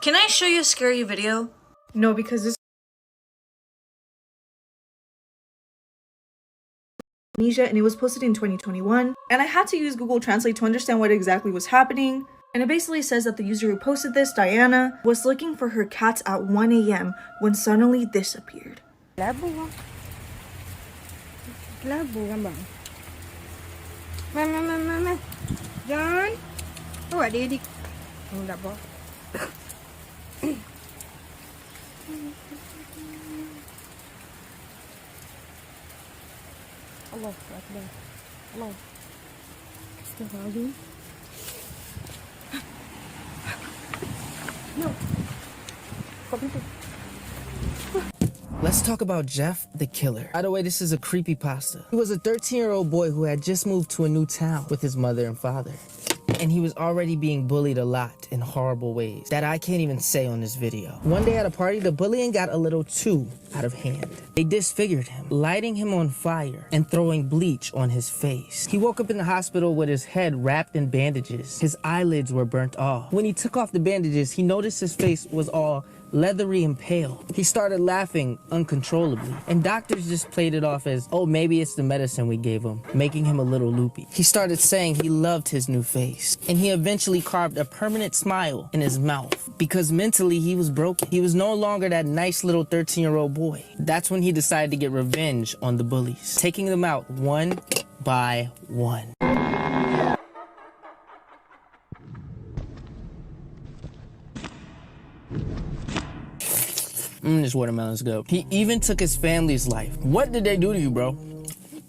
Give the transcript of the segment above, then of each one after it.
Can I show you a scary video? No, because this Indonesia and it was posted in 2021, and I had to use Google Translate to understand what exactly was happening. And it basically says that the user who posted this, Diana, was looking for her cats at 1 a.m. when suddenly this appeared. Labo ka. Labo ka ba? Mama. John? Oh, adik. Ang labo. Allah, Akbar. Allah. Astaghfirullah. No. Let's talk about Jeff the Killer. By the way, this is a creepypasta. He was a 13-year-old boy who had just moved to a new town with his mother and father. And he was already being bullied a lot in horrible ways that I can't even say on this video. One day at a party, the bullying got a little too out of hand. They disfigured him, lighting him on fire and throwing bleach on his face. He woke up in the hospital with his head wrapped in bandages. His eyelids were burnt off. When he took off the bandages, he noticed his face was all leathery and pale. He started laughing uncontrollably, and doctors just played it off as, oh, maybe it's the medicine we gave him, making him a little loopy. He started saying he loved his new face, and he eventually carved a permanent smile in his mouth because mentally he was broken. He was no longer that nice little 13-year-old boy. That's when he decided to get revenge on the bullies, taking them out one by one. This watermelon's good. He even took his family's life. What did they do to you, bro?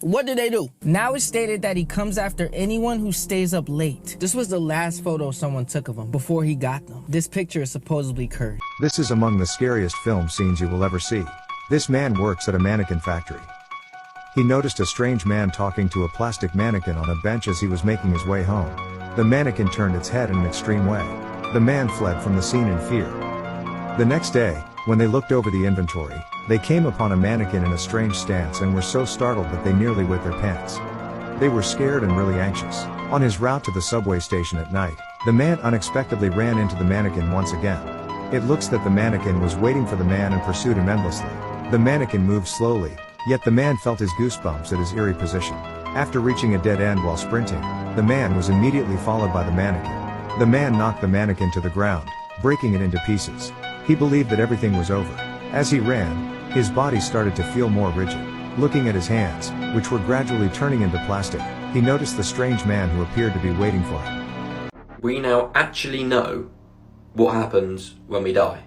What did they do? Now it's stated that he comes after anyone who stays up late. This was the last photo someone took of him before he got them. This picture is supposedly cursed. This is among the scariest film scenes you will ever see. This man works at a mannequin factory. He noticed a strange man talking to a plastic mannequin on a bench as he was making his way home. The mannequin turned its head in an extreme way. The man fled from the scene in fear. The next day, when they looked over the inventory, they came upon a mannequin in a strange stance and were so startled that they nearly wet their pants. They were scared and really anxious. On his route to the subway station at night, the man unexpectedly ran into the mannequin once again. It looks that the mannequin was waiting for the man and pursued him endlessly. The mannequin moved slowly, yet the man felt his goosebumps at his eerie position. After reaching a dead end while sprinting, the man was immediately followed by the mannequin. The man knocked the mannequin to the ground, breaking it into pieces. He believed that everything was over. As he ran, his body started to feel more rigid. Looking at his hands, which were gradually turning into plastic, he noticed the strange man who appeared to be waiting for him. We now actually know what happens when we die.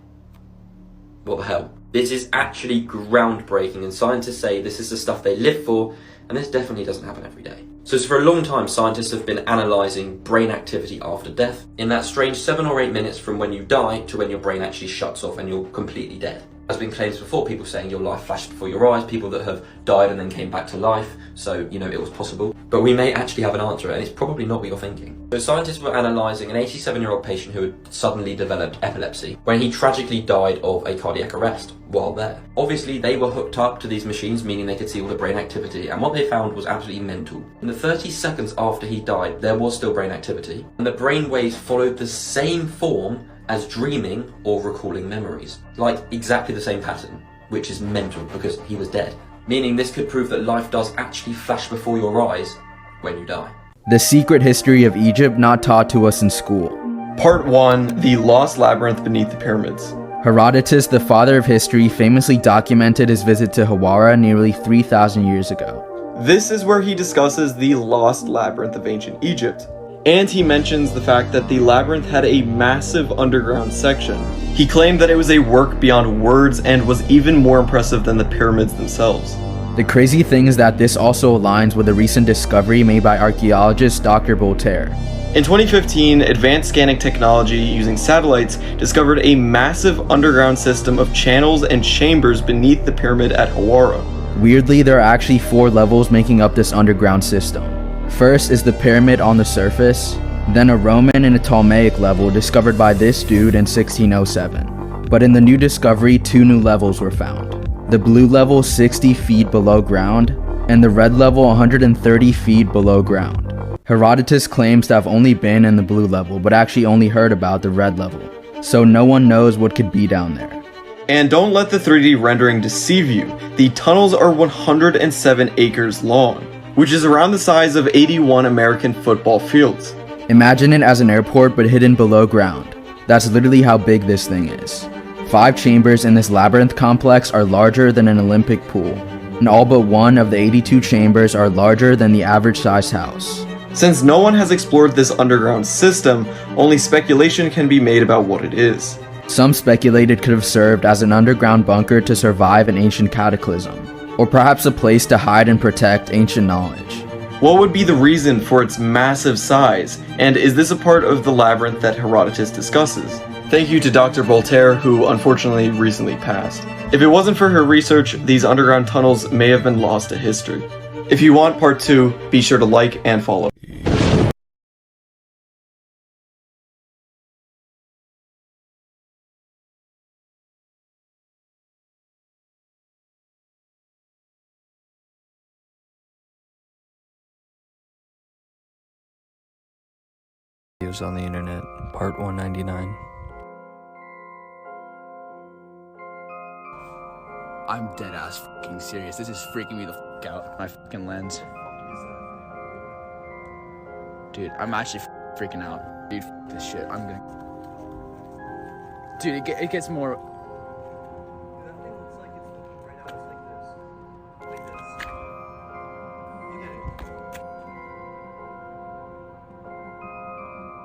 What the hell? This is actually groundbreaking, and scientists say this is the stuff they live for, and this definitely doesn't happen every day. So for a long time, scientists have been analysing brain activity after death, in that strange 7 or 8 minutes from when you die to when your brain actually shuts off and you're completely dead. There's been claims before, people saying your life flashed before your eyes, people that have died and then came back to life, so, you know, it was possible. But we may actually have an answer, and it's probably not what you're thinking. So scientists were analysing an 87-year-old patient who had suddenly developed epilepsy when he tragically died of a cardiac arrest while there. Obviously, they were hooked up to these machines, meaning they could see all the brain activity, and what they found was absolutely mental. In the 30 seconds after he died, there was still brain activity, and the brain waves followed the same form as dreaming or recalling memories. Like, exactly the same pattern, which is mental because he was dead. Meaning this could prove that life does actually flash before your eyes when you die. The secret history of Egypt not taught to us in school. Part 1, the Lost Labyrinth Beneath the Pyramids. Herodotus, the father of history, famously documented his visit to Hawara nearly 3,000 years ago. This is where he discusses the Lost Labyrinth of ancient Egypt. And he mentions the fact that the labyrinth had a massive underground section. He claimed that it was a work beyond words and was even more impressive than the pyramids themselves. The crazy thing is that this also aligns with a recent discovery made by archaeologist Dr. Voltaire. In 2015, advanced scanning technology using satellites discovered a massive underground system of channels and chambers beneath the pyramid at Hawara. Weirdly, there are actually 4 levels making up this underground system. First is the pyramid on the surface, then a Roman and a Ptolemaic level discovered by this dude in 1607. But in the new discovery, 2 new levels were found. The blue level 60 feet below ground, and the red level 130 feet below ground. Herodotus claims to have only been in the blue level, but actually only heard about the red level. so no one knows what could be down there. And don't let the 3D rendering deceive you. The tunnels are 107 acres long, which is around the size of 81 American football fields. Imagine it as an airport but hidden below ground. That's literally how big this thing is. 5 chambers in this labyrinth complex are larger than an Olympic pool, and all but one of the 82 chambers are larger than the average sized house. Since no one has explored this underground system, only speculation can be made about what it is. Some speculate it could have served as an underground bunker to survive an ancient cataclysm, or perhaps a place to hide and protect ancient knowledge. What would be the reason for its massive size, and is this a part of the labyrinth that Herodotus discusses? Thank you to Dr. Voltaire, who unfortunately recently passed. If it wasn't for her research, these underground tunnels may have been lost to history. If you want part 2, be sure to like and follow. Videos on the internet, part 199. I'm dead ass fucking serious. This is freaking me the fuck out. My fucking lens. Dude, I'm actually freaking out. Dude, this shit. I'm gonna. Dude, it gets more.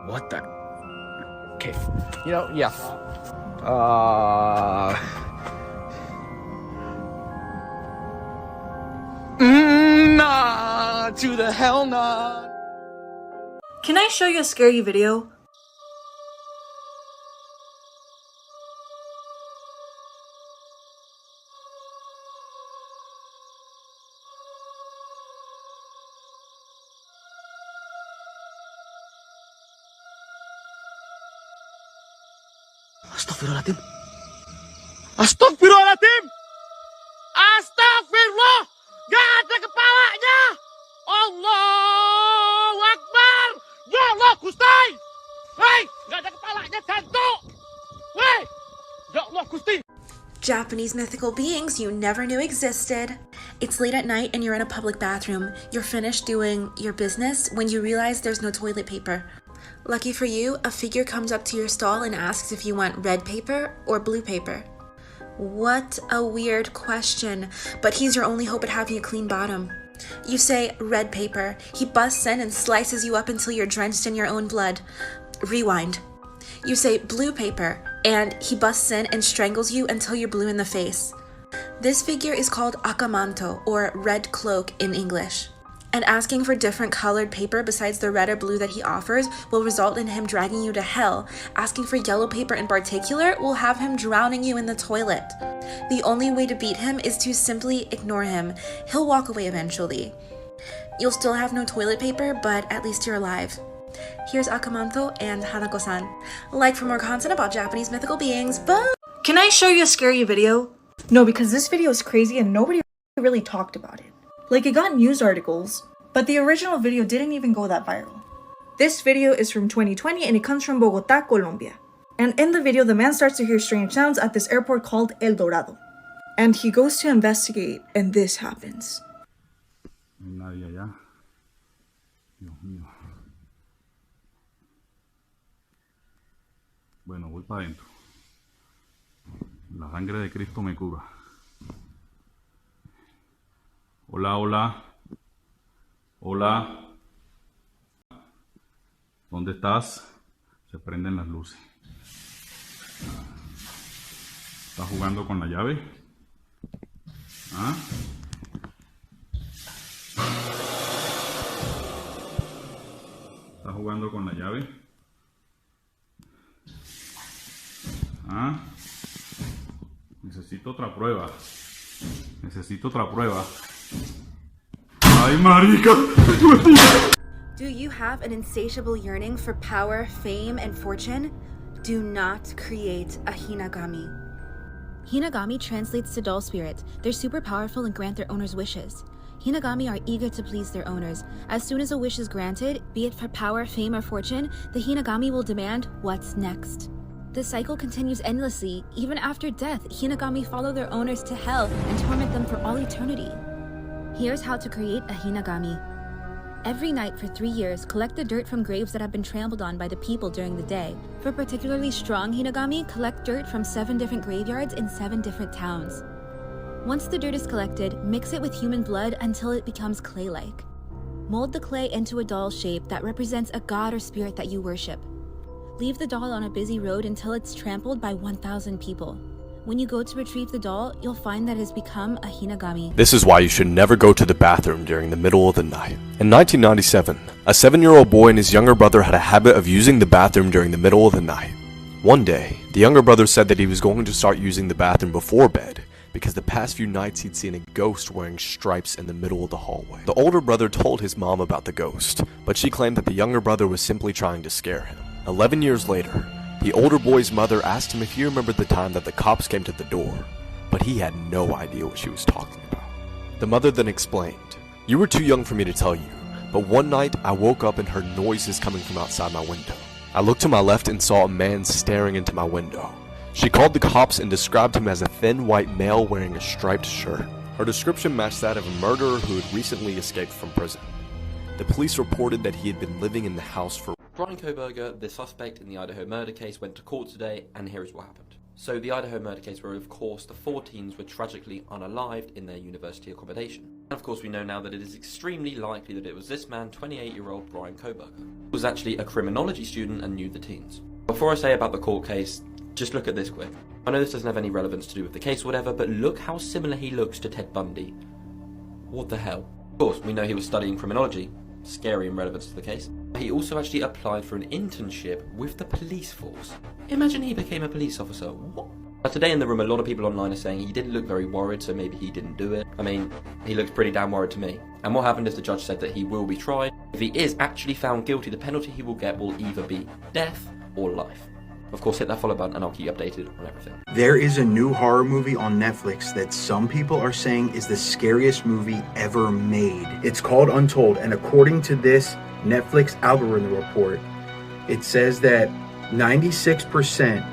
What the? Okay. You know, yeah. Nah, to the hell nah. Can I show you a scary video? Astagfirullahaladzim. Astagfirullahaladzim. Astagfirullah. Gak ada kepalanya. Allahu Akbar. Ya Allah, Gusti. Hei, gak ada kepalanya, jantung. Hei, ya Allah, Gusti. Japanese mythical beings you never knew existed. It's late at night and you're in a public bathroom. You're finished doing your business when you realize there's no toilet paper. Lucky for you, a figure comes up to your stall and asks if you want red paper or blue paper. What a weird question, but he's your only hope at having a clean bottom. You say red paper. He busts in and slices you up until you're drenched in your own blood. Rewind. You say blue paper, and he busts in and strangles you until you're blue in the face. This figure is called akamanto, or red cloak in English. And asking for different colored paper besides the red or blue that he offers will result in him dragging you to hell. Asking for yellow paper in particular will have him drowning you in the toilet. The only way to beat him is to simply ignore him. He'll walk away eventually. You'll still have no toilet paper, but at least you're alive. Here's Akamanto and Hanako-san. Like for more content about Japanese mythical beings, bye! Can I show you a scary video? No, because this video is crazy and nobody really talked about it. Like, it got news articles, but the original video didn't even go that viral. This video is from 2020 and it comes from Bogota, Colombia. And in the video, the man starts to hear strange sounds at this airport called El Dorado. And he goes to investigate, and this happens. Nadie allá. Dios mío. Bueno, voy para adentro. La sangre de Cristo me cura. Hola, hola. Hola. ¿Dónde estás? Se prenden las luces. ¿Estás jugando con la llave? ¿Ah? ¿Estás jugando con la llave? ¿Ah? Necesito otra prueba. Necesito otra prueba. ¡Ay, marica! Do you have an insatiable yearning for power, fame, and fortune? Do not create a Hinagami. Hinagami translates to doll spirit. They're super powerful and grant their owners' wishes. Hinagami are eager to please their owners. As soon as a wish is granted, be it for power, fame, or fortune, the Hinagami will demand what's next. The cycle continues endlessly. Even after death, Hinagami follow their owners to hell and torment them for all eternity. Here's how to create a Hinagami. Every night for 3 years, collect the dirt from graves that have been trampled on by the people during the day. For particularly strong Hinagami, collect dirt from 7 different graveyards in 7 different towns. Once the dirt is collected, mix it with human blood until it becomes clay-like. Mold the clay into a doll shape that represents a god or spirit that you worship. Leave the doll on a busy road until it's trampled by 1,000 people. When you go to retrieve the doll, you'll find that it has become a Hinagami. This is why you should never go to the bathroom during the middle of the night. In 1997, a 7-year-old boy and his younger brother had a habit of using the bathroom during the middle of the night. One day, the younger brother said that he was going to start using the bathroom before bed, because the past few nights he'd seen a ghost wearing stripes in the middle of the hallway. The older brother told his mom about the ghost, but she claimed that the younger brother was simply trying to scare him. 11 years later, the older boy's mother asked him if he remembered the time that the cops came to the door, but he had no idea what she was talking about. The mother then explained, "You were too young for me to tell you, but one night I woke up and heard noises coming from outside my window. I looked to my left and saw a man staring into my window. She called the cops and described him as a thin white male wearing a striped shirt. Her description matched that of a murderer who had recently escaped from prison. The police reported that he had been living in the house for..." Brian Kohberger, the suspect in the Idaho murder case, went to court today, and here is what happened. So the Idaho murder case where, of course, the 4 teens were tragically unalived in their university accommodation. And of course we know now that it is extremely likely that it was this man, 28-year-old Brian Kohberger, who was actually a criminology student and knew the teens. Before I say about the court case, just look at this quick. I know this doesn't have any relevance to do with the case or whatever, but look how similar he looks to Ted Bundy. What the hell? Of course, we know he was studying criminology. Scary in relevance to the case. He also actually applied for an internship with the police force. Imagine he became a police officer. What? But today in the room, a lot of people online are saying he didn't look very worried, so maybe he didn't do it. I mean, he looks pretty damn worried to me. And what happened is the judge said that he will be tried. If he is actually found guilty, the penalty he will get will either be death or life. Of course, hit that follow button and I'll keep you updated on everything. There is a new horror movie on Netflix that some people are saying is the scariest movie ever made. It's called Untold, and according to this Netflix algorithm report, it says that 96%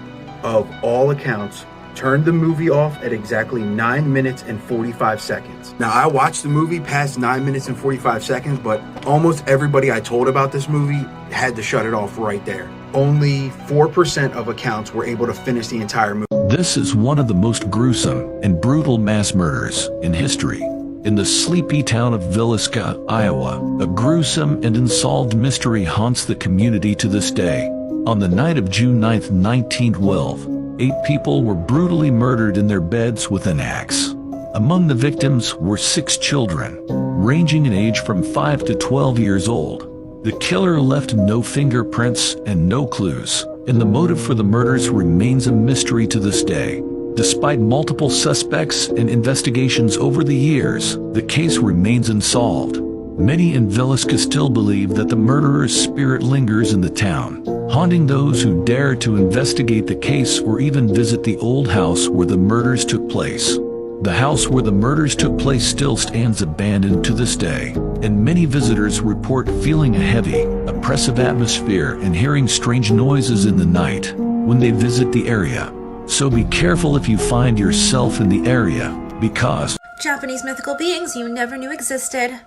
of all accounts turned the movie off at exactly 9 minutes and 45 seconds. Now, I watched the movie past 9 minutes and 45 seconds, but almost everybody I told about this movie had to shut it off right there. Only 4% of accounts were able to finish the entire movie. This is one of the most gruesome and brutal mass murders in history. In the sleepy town of Villisca, Iowa, a gruesome and unsolved mystery haunts the community to this day. On the night of June 9, 1912, 8 people were brutally murdered in their beds with an axe. Among the victims were 6 children, ranging in age from 5 to 12 years old. The killer left no fingerprints and no clues, and the motive for the murders remains a mystery to this day. Despite multiple suspects and investigations over the years, the case remains unsolved. Many in Villisca still believe that the murderer's spirit lingers in the town, haunting those who dare to investigate the case or even visit the old house where the murders took place. The house where the murders took place still stands abandoned to this day, and many visitors report feeling a heavy, oppressive atmosphere and hearing strange noises in the night when they visit the area. So be careful if you find yourself in the area, because Japanese mythical beings you never knew existed.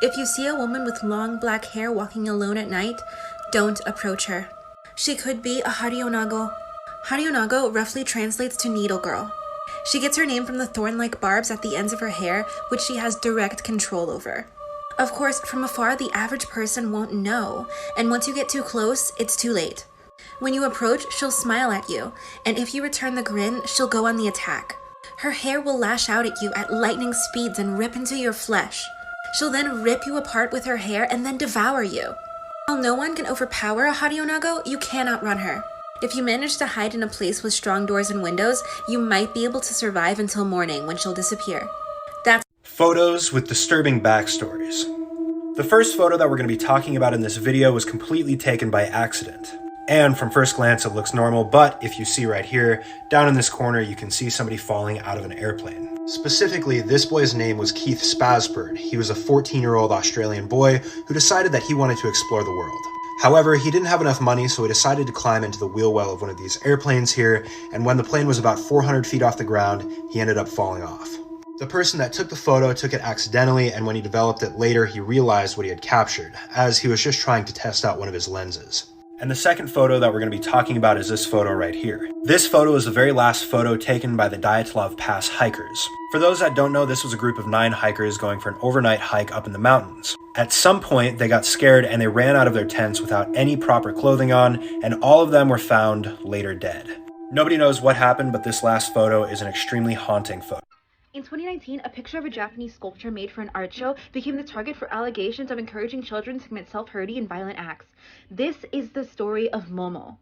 If you see a woman with long black hair walking alone at night, don't approach her. She could be a Harionago. Harionago roughly translates to needle girl. She gets her name from the thorn-like barbs at the ends of her hair, which she has direct control over. Of course, from afar, the average person won't know, and once you get too close, it's too late. When you approach, she'll smile at you, and if you return the grin, she'll go on the attack. Her hair will lash out at you at lightning speeds and rip into your flesh. She'll then rip you apart with her hair and then devour you. While no one can overpower a Harionago, you can't outrun her. If you manage to hide in a place with strong doors and windows, you might be able to survive until morning when she'll disappear. That's photos with disturbing backstories. The first photo that we're going to be talking about in this video was completely taken by accident. And from first glance, it looks normal, but if you see right here, down in this corner, you can see somebody falling out of an airplane. Specifically, this boy's name was Keith Spasberg. He was a 14-year-old Australian boy who decided that he wanted to explore the world. However, he didn't have enough money, so he decided to climb into the wheel well of one of these airplanes here, and when the plane was about 400 feet off the ground, he ended up falling off. The person that took the photo took it accidentally, and when he developed it later, he realized what he had captured, as he was just trying to test out one of his lenses. And the second photo that we're going to be talking about is this photo right here. This photo is the very last photo taken by the Dyatlov Pass hikers. For those that don't know, this was a group of 9 hikers going for an overnight hike up in the mountains. At some point, they got scared and they ran out of their tents without any proper clothing on, and all of them were found later dead. Nobody knows what happened, but this last photo is an extremely haunting photo. In 2019, a picture of a Japanese sculpture made for an art show became the target for allegations of encouraging children to commit self-hurting and violent acts. This is the story of Momo.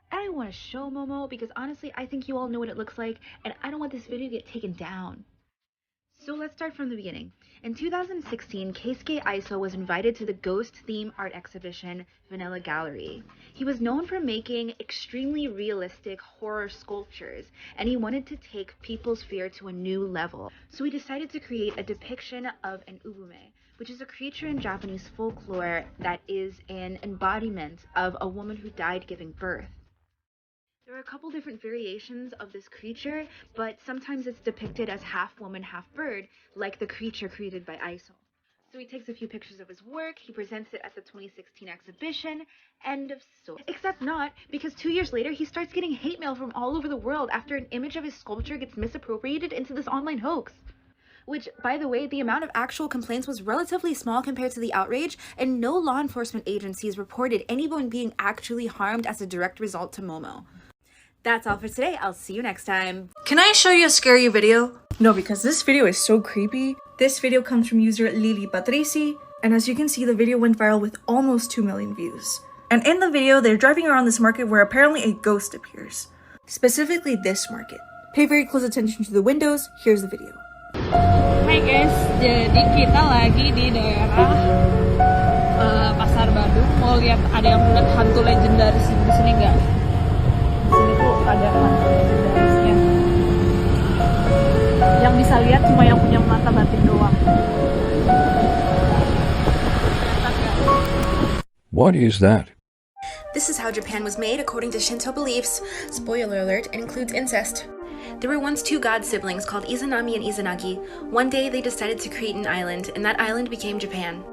I don't want to show Momo because honestly, I think you all know what it looks like, and I don't want this video to get taken down. So let's start from the beginning. In 2016, Keisuke Aiso was invited to the ghost theme art exhibition Vanilla Gallery. He was known for making extremely realistic horror sculptures, and he wanted to take people's fear to a new level. So he decided to create a depiction of an ubume, which is a creature in Japanese folklore that is an embodiment of a woman who died giving birth. There are a couple different variations of this creature, but sometimes it's depicted as half woman, half bird, like the creature created by Aiso. So he takes a few pictures of his work, he presents it at the 2016 exhibition, end of story. Except not, because 2 years later he starts getting hate mail from all over the world after an image of his sculpture gets misappropriated into this online hoax. Which, by the way, the amount of actual complaints was relatively small compared to the outrage, and no law enforcement agencies reported anyone being actually harmed as a direct result to Momo. That's all for today. I'll see you next time. Can I show you a scary video? No, because this video is so creepy. This video comes from user Lili Patrici, and as you can see, the video went viral with almost 2 million views. And in the video, they're driving around this market where apparently a ghost appears. Specifically this market. Pay very close attention to the windows. Here's the video. Hai guys, jadi kita lagi di daerah Pasar Badung. Mau lihat ada yang melihat hantu legendaris di sini nggak? Di sini tuh ada hantu legendarisnya. Yang bisa lihat cuma yang punya mata batin doang. What is that? This is how Japan was made according to Shinto beliefs. Spoiler alert, it includes incest. There were once 2 god siblings called Izanami and Izanagi. One day they decided to create an island, and that island became Japan.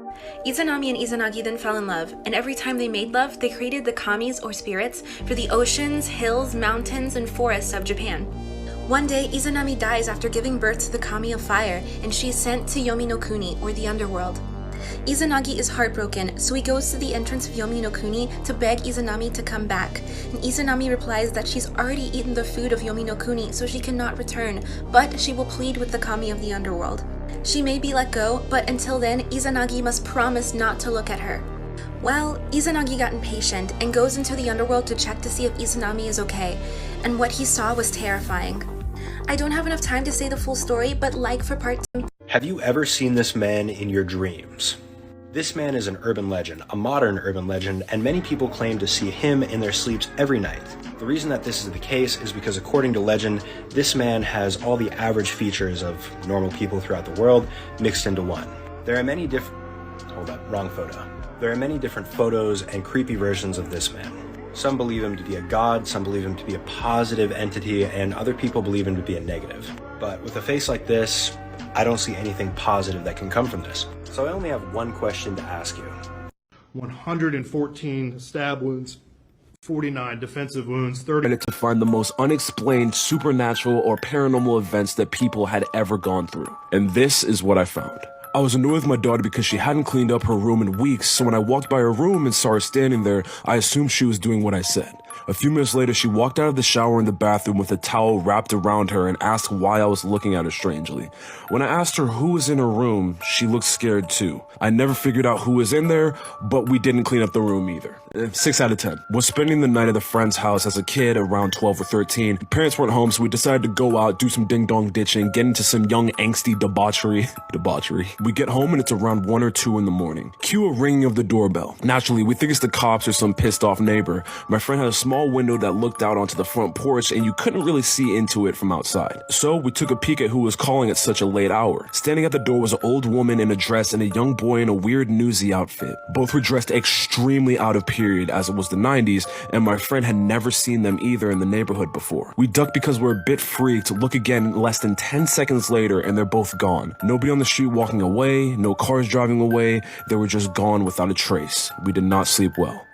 Izanami and Izanagi then fell in love, and every time they made love, they created the kamis or spirits for the oceans, hills, mountains, and forests of Japan. One day, Izanami dies after giving birth to the kami of fire, and she is sent to Yomi no Kuni, or the underworld. Izanagi is heartbroken, so he goes to the entrance of Yomi no Kuni to beg Izanami to come back. And Izanami replies that she's already eaten the food of Yomi no Kuni, so she cannot return, but she will plead with the kami of the underworld. She may be let go, but until then, Izanagi must promise not to look at her. Well, Izanagi got impatient and goes into the underworld to check to see if Izanami is okay, and what he saw was terrifying. I don't have enough time to say the full story, but like for part 2. Have you ever seen this man in your dreams? This man is an urban legend, a modern urban legend, and many people claim to see him in their sleeps every night. The reason that this is the case is because according to legend, this man has all the average features of normal people throughout the world mixed into one. There are many different... Hold up, wrong photo. There are many different photos and creepy versions of this man. Some believe him to be a god, some believe him to be a positive entity, and other people believe him to be a negative. But with a face like this, I don't see anything positive that can come from this. So I only have one question to ask you. 114 stab wounds, 49 defensive wounds, 30... To find the most unexplained supernatural or paranormal events that people had ever gone through. And this is what I found. I was annoyed with my daughter because she hadn't cleaned up her room in weeks, so when I walked by her room and saw her standing there, I assumed she was doing what I said. A few minutes later, she walked out of the shower in the bathroom with a towel wrapped around her and asked why I was looking at her strangely. When I asked her who was in her room, she looked scared too. I never figured out who was in there, but we didn't clean up the room either. 6 out of 10. Was spending the night at a friend's house as a kid around 12 or 13. Parents weren't home, so we decided to go out, do some ding-dong ditching, get into some young angsty debauchery. We get home and it's around 1 or 2 in the morning. Cue a ringing of the doorbell. Naturally, we think it's the cops or some pissed off neighbor. My friend had a small small window that looked out onto the front porch and you couldn't really see into it from outside. So we took a peek at who was calling at such a late hour. Standing at the door was an old woman in a dress and a young boy in a weird newsy outfit. Both were dressed extremely out of period as it was the 90s, and my friend had never seen them either in the neighborhood before. We ducked because we're a bit freaked, look again less than 10 seconds later and they're both gone. Nobody on the street walking away, no cars driving away, they were just gone without a trace. We did not sleep well.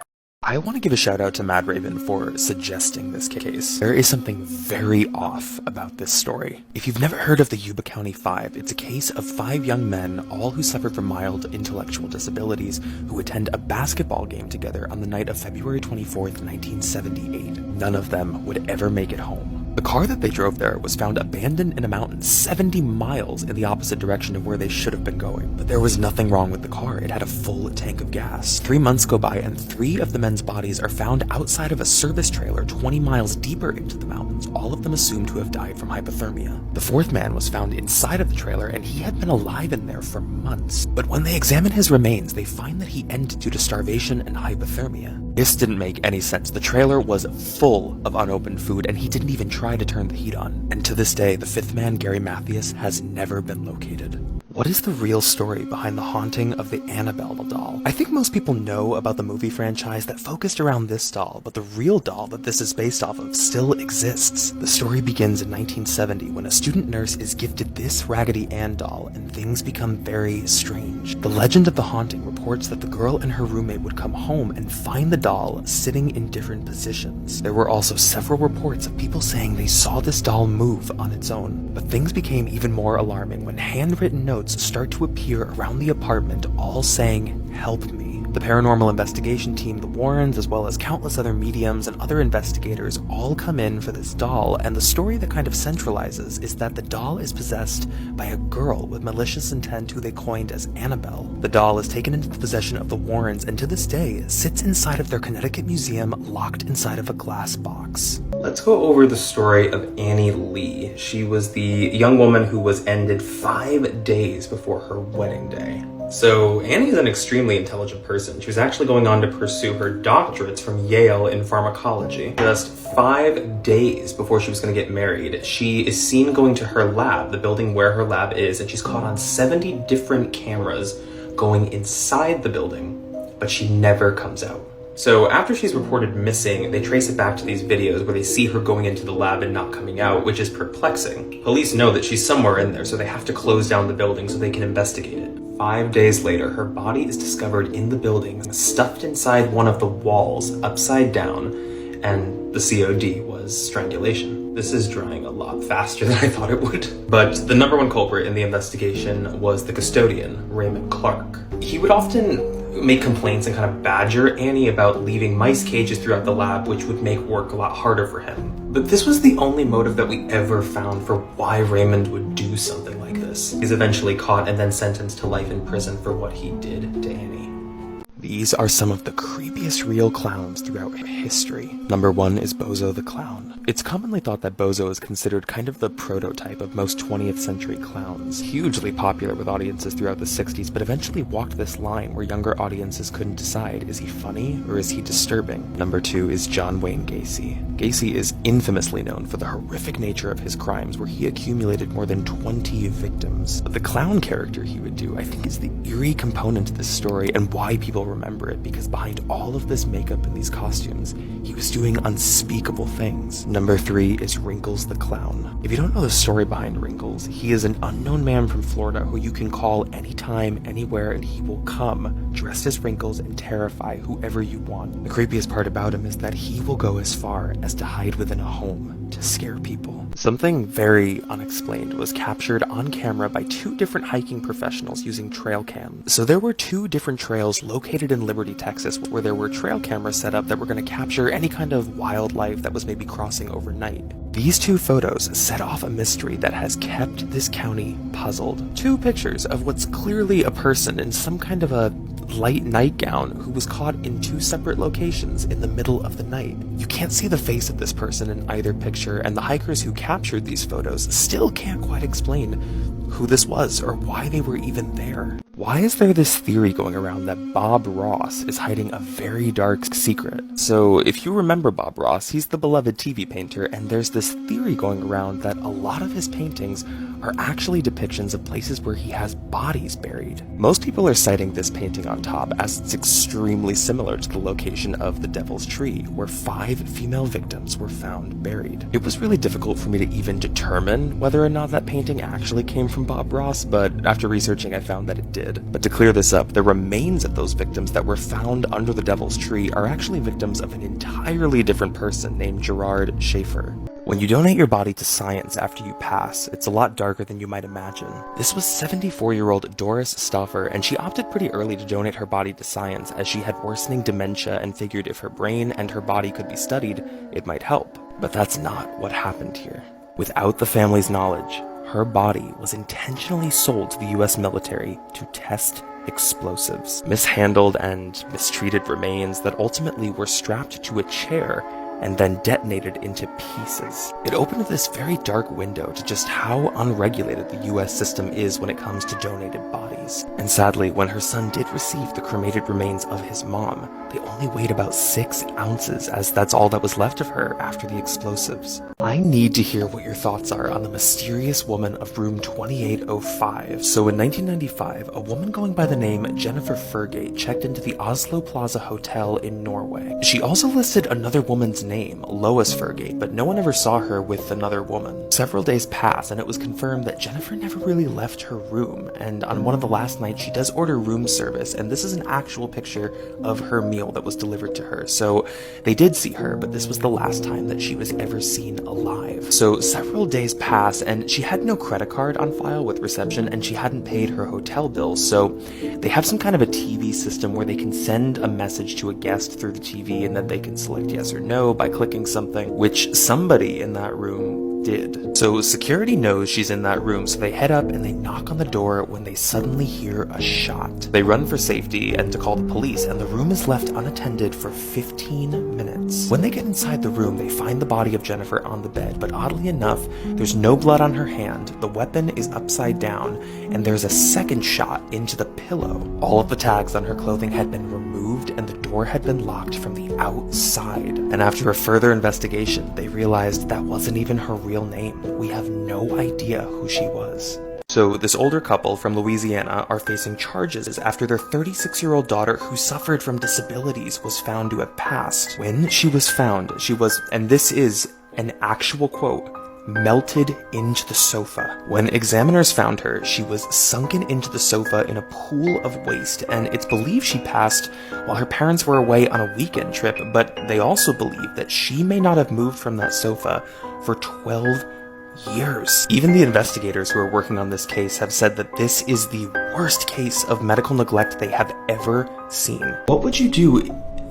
I want to give a shout out to Mad Raven for suggesting this case. There is something very off about this story. If you've never heard of the Yuba County Five, it's a case of 5 young men, all who suffered from mild intellectual disabilities, who attend a basketball game together on the night of February 24th, 1978. None of them would ever make it home. The car that they drove there was found abandoned in a mountain 70 miles in the opposite direction of where they should have been going. But there was nothing wrong with the car. It had a full tank of gas. 3 months go by and 3 of the men's bodies are found outside of a service trailer 20 miles deeper into the mountains, all of them assumed to have died from hypothermia. The 4th man was found inside of the trailer and he had been alive in there for months. But when they examine his remains, they find that he ended due to starvation and hypothermia. This didn't make any sense. The trailer was full of unopened food and he didn't even try to turn the heat on. And to this day, the 5th man, Gary Mathias, has never been located. What is the real story behind the haunting of the Annabelle doll? I think most people know about the movie franchise that focused around this doll, but the real doll that this is based off of still exists. The story begins in 1970 when a student nurse is gifted this Raggedy Ann doll and things become very strange. The legend of the haunting reports that the girl and her roommate would come home and find the doll sitting in different positions. There were also several reports of people saying they saw this doll move on its own, but things became even more alarming when handwritten notes start to appear around the apartment, all saying, "Help me." The paranormal investigation team, the Warrens, as well as countless other mediums and other investigators all come in for this doll, and the story that kind of centralizes is that the doll is possessed by a girl with malicious intent who they coined as Annabelle. The doll is taken into the possession of the Warrens and to this day sits inside of their Connecticut museum locked inside of a glass box. Let's go over the story of Annie Lee. She was the young woman who was ended 5 days before her wedding day. So Annie is an extremely intelligent person. She was actually going on to pursue her doctorates from Yale in pharmacology. Just 5 days before she was going to get married, she is seen going to her lab, the building where her lab is, and she's caught on 70 different cameras going inside the building, but she never comes out. So after she's reported missing, they trace it back to these videos where they see her going into the lab and not coming out, which is perplexing. Police know that she's somewhere in there, so they have to close down the building so they can investigate it. 5 days later, her body is discovered in the building, stuffed inside one of the walls, upside down, and the COD was strangulation. This is drying a lot faster than I thought it would. But the number one culprit in the investigation was the custodian, Raymond Clark. He would often make complaints and kind of badger Annie about leaving mice cages throughout the lab, which would make work a lot harder for him. But this was the only motive that we ever found for why Raymond would do something like this. He's eventually caught and then sentenced to life in prison for what he did to Annie. These are some of the creepiest real clowns throughout history. Number 1 is Bozo the Clown. It's commonly thought that Bozo is considered kind of the prototype of most 20th century clowns. Hugely popular with audiences throughout the 60s, but eventually walked this line where younger audiences couldn't decide, is he funny or is he disturbing? Number 2 is John Wayne Gacy. Gacy is infamously known for the horrific nature of his crimes, where he accumulated more than 20 victims. But the clown character he would do, I think, is the eerie component to this story and why people remember it, because behind all of this makeup and these costumes, he was doing unspeakable things. Number 3 is Wrinkles the Clown. If you don't know the story behind Wrinkles, he is an unknown man from Florida who you can call anytime, anywhere, and he will come, dressed as Wrinkles, and terrify whoever you want. The creepiest part about him is that he will go as far as to hide within a home to scare people. Something very unexplained was captured on camera by 2 different hiking professionals using trail cam. So there were 2 different trails located in Liberty, Texas, where there were trail cameras set up that were going to capture any kind of wildlife that was maybe crossing overnight. These 2 photos set off a mystery that has kept this county puzzled. 2 pictures of what's clearly a person in some kind of a light nightgown who was caught in 2 separate locations in the middle of the night. You can't see the face of this person in either picture, and the hikers who captured these photos still can't quite explain who this was or why they were even there. Why is there this theory going around that Bob Ross is hiding a very dark secret? So if you remember Bob Ross, he's the beloved TV painter, and there's this theory going around that a lot of his paintings are actually depictions of places where he has bodies buried. Most people are citing this painting on top as it's extremely similar to the location of the Devil's Tree, where 5 female victims were found buried. It was really difficult for me to even determine whether or not that painting actually came from Bob Ross, but after researching I found that it did. But to clear this up, the remains of those victims that were found under the Devil's Tree are actually victims of an entirely different person named Gerard Schaefer. When you donate your body to science after you pass, it's a lot darker than you might imagine. This was 74-year-old Doris Stauffer, and she opted pretty early to donate her body to science as she had worsening dementia and figured if her brain and her body could be studied, it might help. But that's not what happened here. Without the family's knowledge, her body was intentionally sold to the US military to test explosives. Mishandled and mistreated remains that ultimately were strapped to a chair and then detonated into pieces. It opened this very dark window to just how unregulated the US system is when it comes to donated bodies. And sadly, when her son did receive the cremated remains of his mom, they only weighed about 6 ounces, as that's all that was left of her after the explosives. I need to hear what your thoughts are on the mysterious woman of room 2805. So in 1995, a woman going by the name Jennifer Fergate checked into the Oslo Plaza Hotel in Norway. She also listed another woman's name, Lois Fergate, but no one ever saw her with another woman. Several days passed, and it was confirmed that Jennifer never really left her room, and on one of the last nights she does order room service, and this is an actual picture of her meal that was delivered to her. So they did see her, but this was the last time that she was ever seen alive. So several days passed, and she had no credit card on file with reception, and she hadn't paid her hotel bills. So they have some kind of a TV system where they can send a message to a guest through the TV, and then they can select yes or no by clicking something, which somebody in that room did. So security knows she's in that room, so they head up and they knock on the door when they suddenly hear a shot. They run for safety and to call the police, and the room is left unattended for 15 minutes. When they get inside the room, they find the body of Jennifer on the bed, but oddly enough, there's no blood on her hand, the weapon is upside down, and there's a second shot into the pillow. All of the tags on her clothing had been removed, and the door had been locked from the outside. And after a further investigation, they realized that wasn't even her real name. We have no idea who she was. So this older couple from Louisiana are facing charges after their 36-year-old daughter, who suffered from disabilities, was found to have passed. When she was found, she was, and this is an actual quote, melted into the sofa. When examiners found her, she was sunken into the sofa in a pool of waste, and it's believed she passed while her parents were away on a weekend trip, but they also believe that she may not have moved from that sofa for 12 years. Even the investigators who are working on this case have said that this is the worst case of medical neglect they have ever seen. What would you do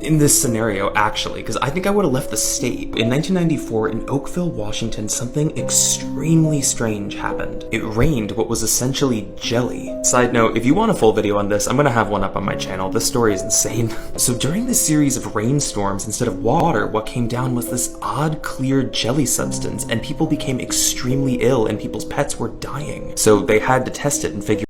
in this scenario, actually? Because I think I would have left the state. In 1994, in Oakville, Washington, something extremely strange happened. It rained what was essentially jelly. Side note, if you want a full video on this, I'm gonna have one up on my channel. This story is insane. So during this series of rainstorms, instead of water, what came down was this odd, clear jelly substance, and people became extremely ill, and people's pets were dying. So they had to test it and figure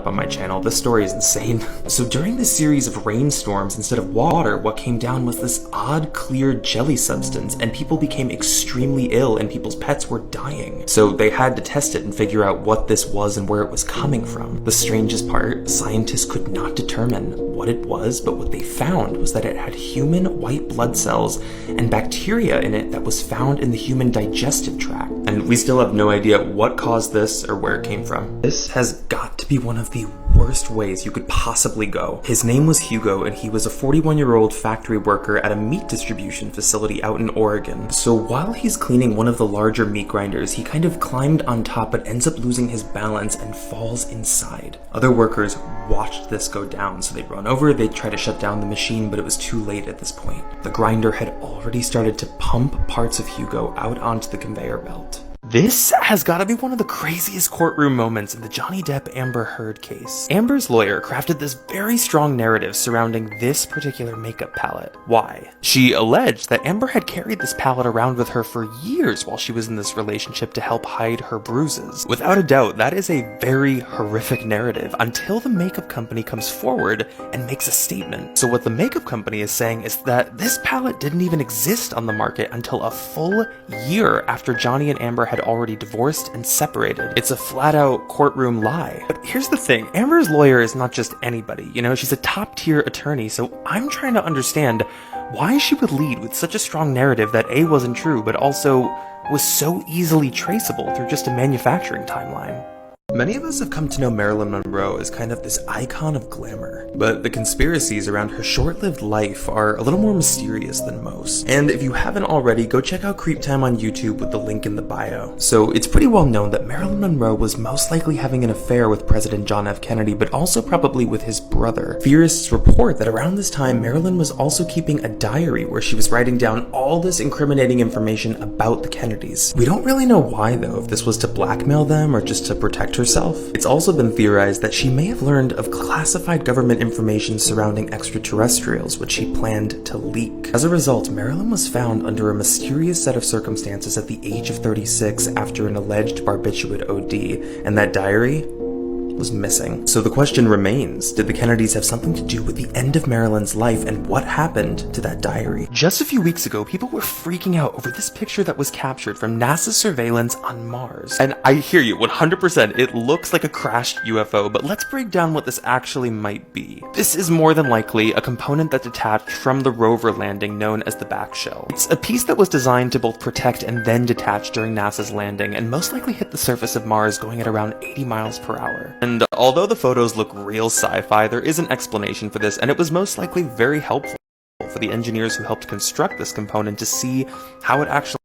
on my channel. This story is insane. So during this series of rainstorms, instead of water, what came down was this odd clear jelly substance, and people became extremely ill and people's pets were dying. So they had to test it and figure out what this was and where it was coming from. The strangest part, scientists could not determine what it was, but what they found was that it had human white blood cells and bacteria in it that was found in the human digestive tract. And we still have no idea what caused this or where it came from. This has got to be one of the worst ways you could possibly go. His name was Hugo, and he was a 41-year-old factory worker at a meat distribution facility out in Oregon. So while he's cleaning one of the larger meat grinders, he kind of climbed on top but ends up losing his balance and falls inside. Other workers watched this go down, so they'd run over, they'd try to shut down the machine, but it was too late at this point. The grinder had already started to pump parts of Hugo out onto the conveyor belt. This has got to be one of the craziest courtroom moments in the Johnny Depp Amber Heard case. Amber's lawyer crafted this very strong narrative surrounding this particular makeup palette. Why? She alleged that Amber had carried this palette around with her for years while she was in this relationship to help hide her bruises. Without a doubt, that is a very horrific narrative until the makeup company comes forward and makes a statement. So what the makeup company is saying is that this palette didn't even exist on the market until a full year after Johnny and Amber had already divorced and separated. It's a flat-out courtroom lie. But here's the thing, Amber's lawyer is not just anybody, you know, she's a top-tier attorney, so I'm trying to understand why she would lead with such a strong narrative that A, wasn't true, but also was so easily traceable through just a manufacturing timeline. Many of us have come to know Marilyn Monroe as kind of this icon of glamour, but the conspiracies around her short-lived life are a little more mysterious than most. And if you haven't already, go check out Creep Time on YouTube with the link in the bio. So it's pretty well known that Marilyn Monroe was most likely having an affair with President John F. Kennedy, but also probably with his brother. Theorists report that around this time, Marilyn was also keeping a diary where she was writing down all this incriminating information about the Kennedys. We don't really know why though, if this was to blackmail them or just to protect herself. It's also been theorized that she may have learned of classified government information surrounding extraterrestrials, which she planned to leak. As a result, Marilyn was found under a mysterious set of circumstances at the age of 36 after an alleged barbiturate OD, and that diary was missing. So the question remains, did the Kennedys have something to do with the end of Marilyn's life, and what happened to that diary? Just a few weeks ago, people were freaking out over this picture that was captured from NASA's surveillance on Mars. And I hear you, 100%, it looks like a crashed UFO, but let's break down what this actually might be. This is more than likely a component that detached from the rover landing known as the back shell. It's a piece that was designed to both protect and then detach during NASA's landing, and most likely hit the surface of Mars going at around 80 miles per hour. And although the photos look real sci-fi, there is an explanation for this, and it was most likely very helpful for the engineers who helped construct this component to see how it actually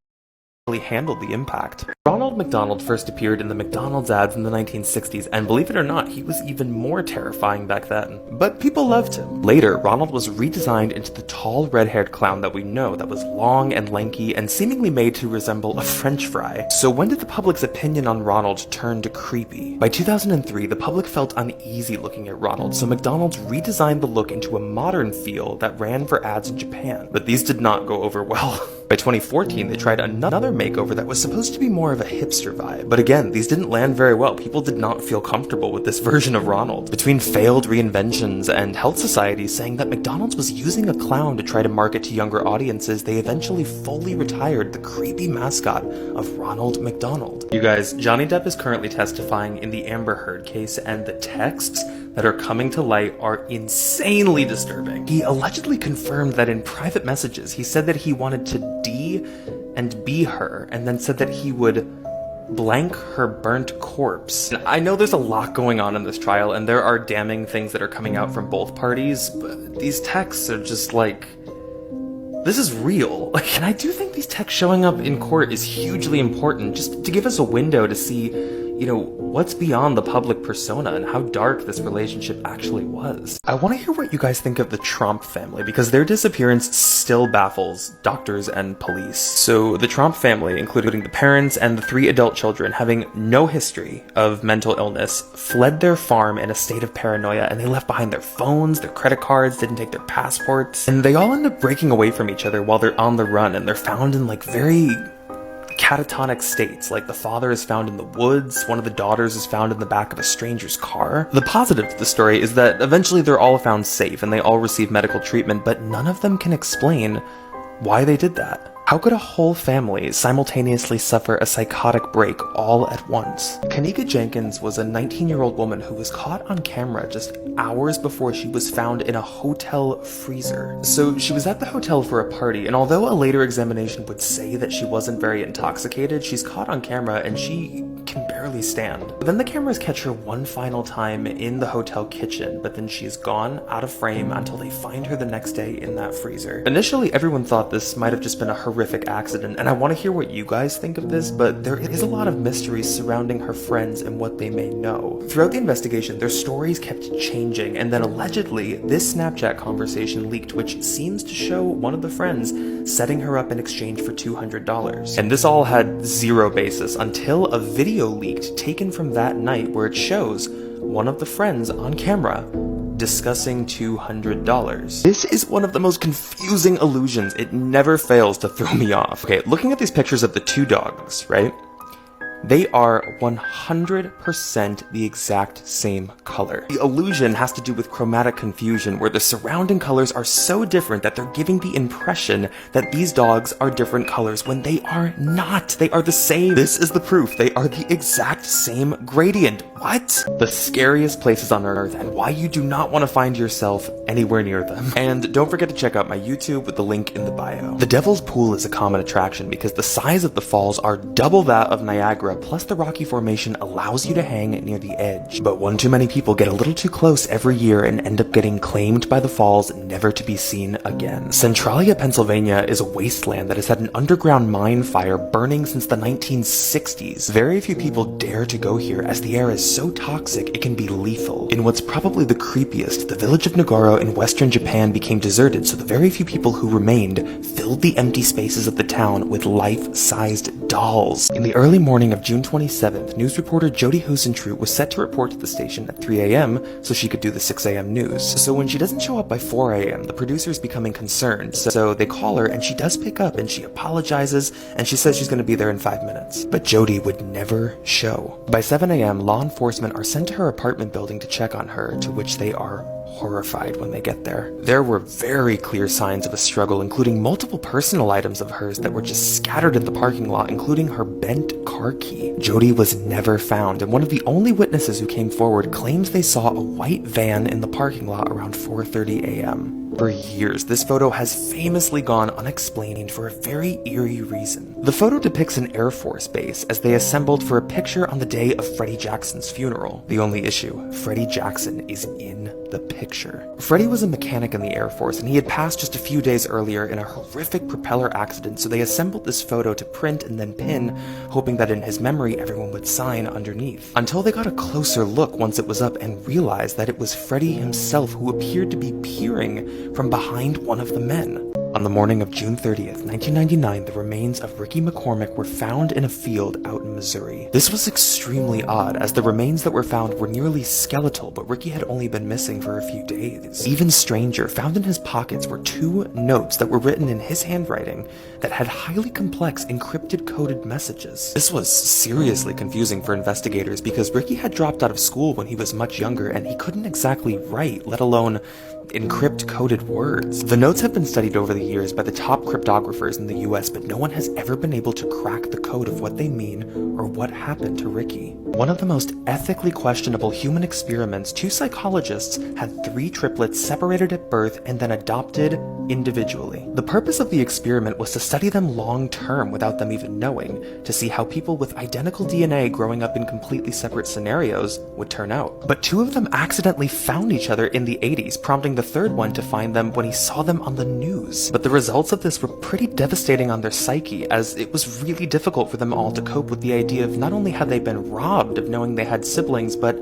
handled the impact. Ronald McDonald first appeared in the McDonald's ads in the 1960s, and believe it or not, he was even more terrifying back then. But people loved him. Later, Ronald was redesigned into the tall, red-haired clown that we know, that was long and lanky and seemingly made to resemble a French fry. So when did the public's opinion on Ronald turn to creepy? By 2003, the public felt uneasy looking at Ronald, so McDonald's redesigned the look into a modern feel that ran for ads in Japan. But these did not go over well. By 2014, they tried another makeover that was supposed to be more of a hipster vibe. But again, these didn't land very well. People did not feel comfortable with this version of Ronald. Between failed reinventions and health societies saying that McDonald's was using a clown to try to market to younger audiences, they eventually fully retired the creepy mascot of Ronald McDonald. You guys, Johnny Depp is currently testifying in the Amber Heard case, and the texts that are coming to light are insanely disturbing. He allegedly confirmed that in private messages, he said that he wanted to D and be her, and then said that he would blank her burnt corpse. And I know there's a lot going on in this trial, and there are damning things that are coming out from both parties, but these texts are just like, this is real. And I do think these texts showing up in court is hugely important, just to give us a window to see, you know, what's beyond the public persona and how dark this relationship actually was. I want to hear what you guys think of the Trump family, because their disappearance still baffles doctors and police. So the Trump family, including the parents and the 3 adult children, having no history of mental illness, fled their farm in a state of paranoia, and they left behind their phones, their credit cards, didn't take their passports, and they all end up breaking away from each other while they're on the run, and they're found in like very catatonic states, like the father is found in the woods, one of the daughters is found in the back of a stranger's car. The positive to the story is that eventually they're all found safe and they all receive medical treatment, but none of them can explain why they did that. How could a whole family simultaneously suffer a psychotic break all at once? Kanika Jenkins was a 19-year-old woman who was caught on camera just hours before she was found in a hotel freezer. So she was at the hotel for a party, and although a later examination would say that she wasn't very intoxicated, she's caught on camera and she can barely stand. Then the cameras catch her one final time in the hotel kitchen, but then she's gone out of frame until they find her the next day in that freezer. Initially, everyone thought this might have just been a horrific accident, and I want to hear what you guys think of this, but there is a lot of mysteries surrounding her friends and what they may know. Throughout the investigation, their stories kept changing, and then allegedly, this Snapchat conversation leaked, which seems to show one of the friends setting her up in exchange for $200. And this all had zero basis until a video leaked taken from that night where it shows one of the friends on camera discussing $200. This is one of the most confusing illusions. It never fails to throw me off. Okay, looking at these pictures of the two dogs, right? They are 100% the exact same color. The illusion has to do with chromatic confusion, where the surrounding colors are so different that they're giving the impression that these dogs are different colors when they are not. They are the same. This is the proof. They are the exact same gradient. What? The scariest places on Earth, and why you do not want to find yourself anywhere near them. And don't forget to check out my YouTube with the link in the bio. The Devil's Pool is a common attraction because the size of the falls are double that of Niagara, plus the rocky formation allows you to hang near the edge. But one too many people get a little too close every year and end up getting claimed by the falls, never to be seen again. Centralia, Pennsylvania is a wasteland that has had an underground mine fire burning since the 1960s. Very few people dare to go here as the air is so toxic it can be lethal. In what's probably the creepiest, the village of Nagoro in western Japan became deserted, so the very few people who remained filled the empty spaces of the town with life-sized dolls. In the early morning of June 27th, news reporter Jody Huisentruit was set to report to the station at 3 a.m. so she could do the 6 a.m. news. So when she doesn't show up by 4 a.m., the producer's becoming concerned, so they call her and she does pick up and she apologizes and she says she's going to be there in 5 minutes. But Jody would never show. By 7 a.m., law enforcement are sent to her apartment building to check on her, to which they are horrified when they get there. There were very clear signs of a struggle, including multiple personal items of hers that were just scattered in the parking lot, including her bent car key. Jody was never found, and one of the only witnesses who came forward claims they saw a white van in the parking lot around 4:30 a.m. For years, this photo has famously gone unexplained for a very eerie reason. The photo depicts an Air Force base as they assembled for a picture on the day of Freddie Jackson's funeral. The only issue, Freddie Jackson is in the picture. Freddie was a mechanic in the Air Force, and he had passed just a few days earlier in a horrific propeller accident, so they assembled this photo to print and then pin, hoping that in his memory everyone would sign underneath. Until they got a closer look once it was up and realized that it was Freddie himself who appeared to be peering from behind one of the men. On the morning of June 30th, 1999, the remains of Ricky McCormick were found in a field out in Missouri. This was extremely odd, as the remains that were found were nearly skeletal, but Ricky had only been missing for a few days. Even stranger, found in his pockets were 2 notes that were written in his handwriting that had highly complex encrypted coded messages. This was seriously confusing for investigators because Ricky had dropped out of school when he was much younger and he couldn't exactly write, let alone encrypt coded words. The notes have been studied over the years by the top cryptographers in the US, but no one has ever been able to crack the code of what they mean or what happened to Ricky. One of the most ethically questionable human experiments, 2 psychologists had 3 triplets separated at birth and then adopted individually. The purpose of the experiment was to study them long term without them even knowing, to see how people with identical DNA growing up in completely separate scenarios would turn out. But 2 of them accidentally found each other in the 80s, prompting the third one to find them when he saw them on the news. But the results of this were pretty devastating on their psyche, as it was really difficult for them all to cope with the idea of not only had they been robbed of knowing they had siblings, but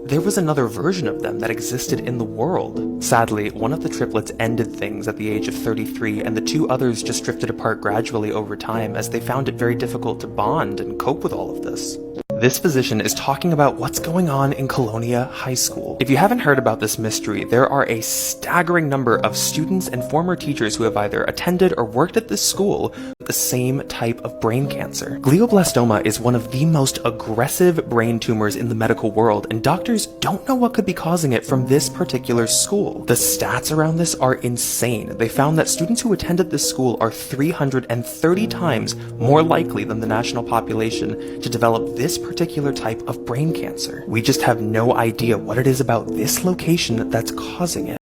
there was another version of them that existed in the world. Sadly, one of the triplets ended things at the age of 33, and the 2 others just drifted apart gradually over time as they found it very difficult to bond and cope with all of this. this physician is talking about what's going on in Colonia High School. If you haven't heard about this mystery, there are a staggering number of students and former teachers who have either attended or worked at this school with the same type of brain cancer. Glioblastoma is one of the most aggressive brain tumors in the medical world, and doctors don't know what could be causing it from this particular school. The stats around this are insane. They found that students who attended this school are 330 times more likely than the national population to develop this particular type of brain cancer. We just have no idea what it is about this location that's causing it.